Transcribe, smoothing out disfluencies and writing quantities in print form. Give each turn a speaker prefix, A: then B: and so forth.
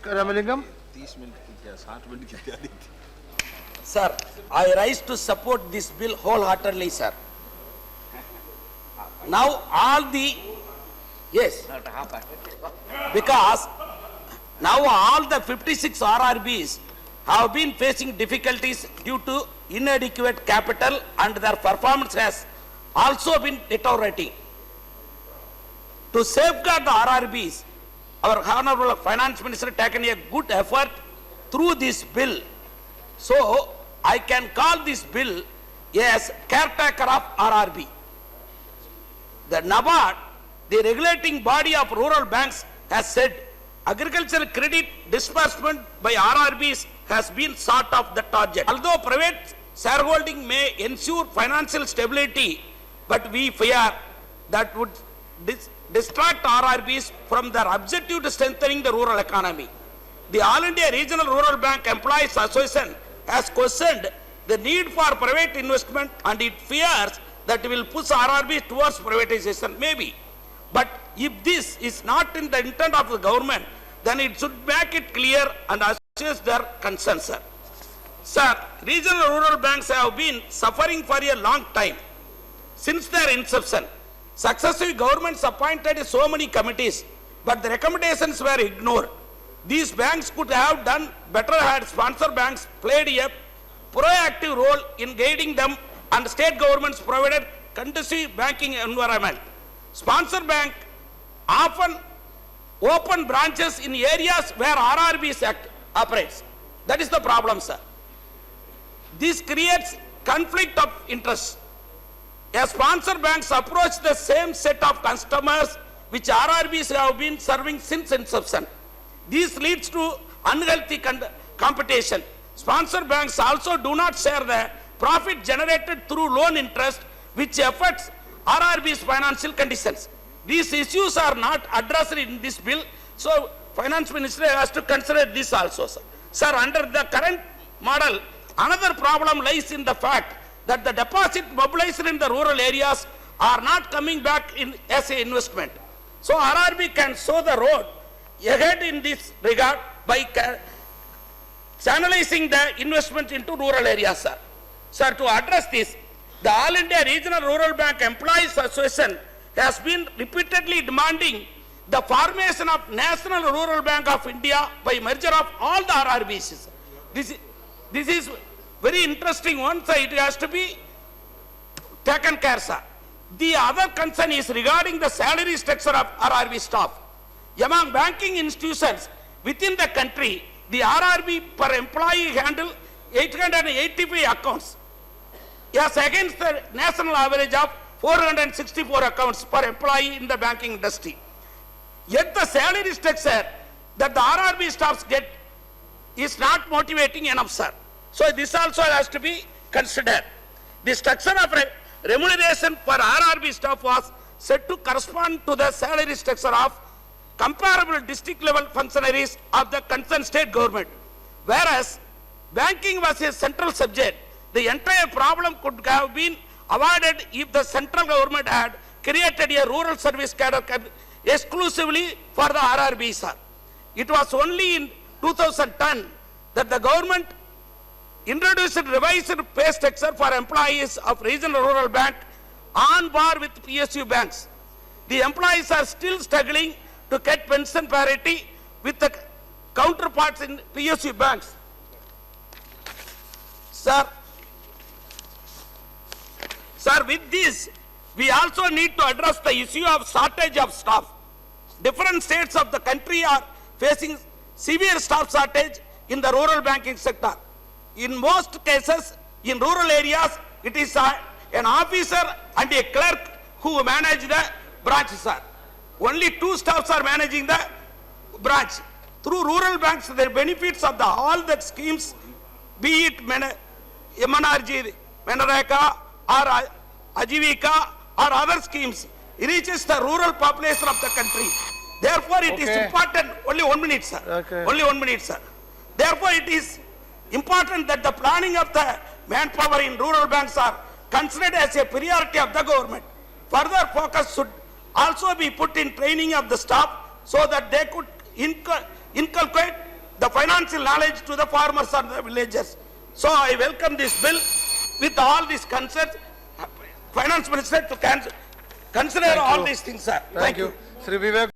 A: Ramalingam.
B: Sir, I rise to support this bill wholeheartedly, sir. Now all the, yes, because now all the 56 RRBs have been facing difficulties due to inadequate capital and their performance has also been deteriorating. To safeguard the RRBs, our Honorable Finance Minister taken a good effort through this bill. So, I can call this bill as caretaker of RRB. The NABARD, the regulating body of rural banks, has said agricultural credit disbursement by RRBs has been sort of the target. Although private shareholding may ensure financial stability, but we fear that would distract RRBs from their objective to strengthening the rural economy. The All India Regional Rural Bank Employees Association has questioned the need for private investment and it fears that it will push RRBs towards privatization, maybe. But if this is not in the intent of the government, then it should make it clear and assess their concerns, sir. Sir, regional rural banks have been suffering for a long time. Since their inception, successive governments appointed so many committees, but the recommendations were ignored. These banks could have done better had sponsor banks played a proactive role in guiding them and state governments provided conducive banking environment. Sponsor bank often open branches in areas where RRBs operates. That is the problem, sir. This creates conflict of interest. As sponsor banks approach the same set of customers which RRBs have been serving since inception. This leads to unhealthy competition. Sponsor banks also do not share the profit generated through loan interest, which affects RRB's financial conditions. These issues are not addressed in this bill, so Finance Minister has to consider this also, sir. Sir, under the current model, another problem lies in the fact that the deposit mobilized in the rural areas are not coming back in as an investment. So RRB can show the road ahead in this regard by channelizing the investment into rural areas, sir. Sir, to address this, the All India Regional Rural Bank Employees Association has been repeatedly demanding the formation of National Rural Bank of India by merger of all the RRBs. This is very interesting one, sir. It has to be taken care, sir. The other concern is regarding the salary structure of RRB staff. Among banking institutions within the country, the RRB per employee handle 885 accounts, as against the national average of 464 accounts per employee in the banking industry. Yet the salary structure that the RRB staffs get is not motivating enough, sir. So this also has to be considered. The structure of remuneration for RRB staff was said to correspond to the salary structure of comparable district level functionaries of the concerned state government. Whereas banking was a central subject, the entire problem could have been avoided if the central government had created a rural service cadre exclusively for the RRB, sir. It was only in 2010 that the government introduced revised pay structure for employees of regional rural bank on par with PSU banks. The employees are still struggling to get pension parity with the counterparts in PSU banks. Sir, with this, we also need to address the issue of shortage of staff. Different states of the country are facing severe staff shortage in the rural banking sector. In most cases, in rural areas, it is an officer and a clerk who manage the branch, sir. Only 2 staffs are managing the branch. Through rural banks, the benefits of all the schemes, be it MNRG, Menareka or Ajivika or other schemes, reaches the rural population of the country. Therefore, it is important, only 1 minute, sir. Only 1 minute, sir. Therefore, it is important that the planning of the manpower in rural banks are considered as a priority of the government. Further focus should also be put in training of the staff so that they could inculcate financial knowledge to the farmers and the villagers. So I welcome this bill with all these concerns. Finance Minister to consider all these things, sir.
A: Thank you. Sri Vivek.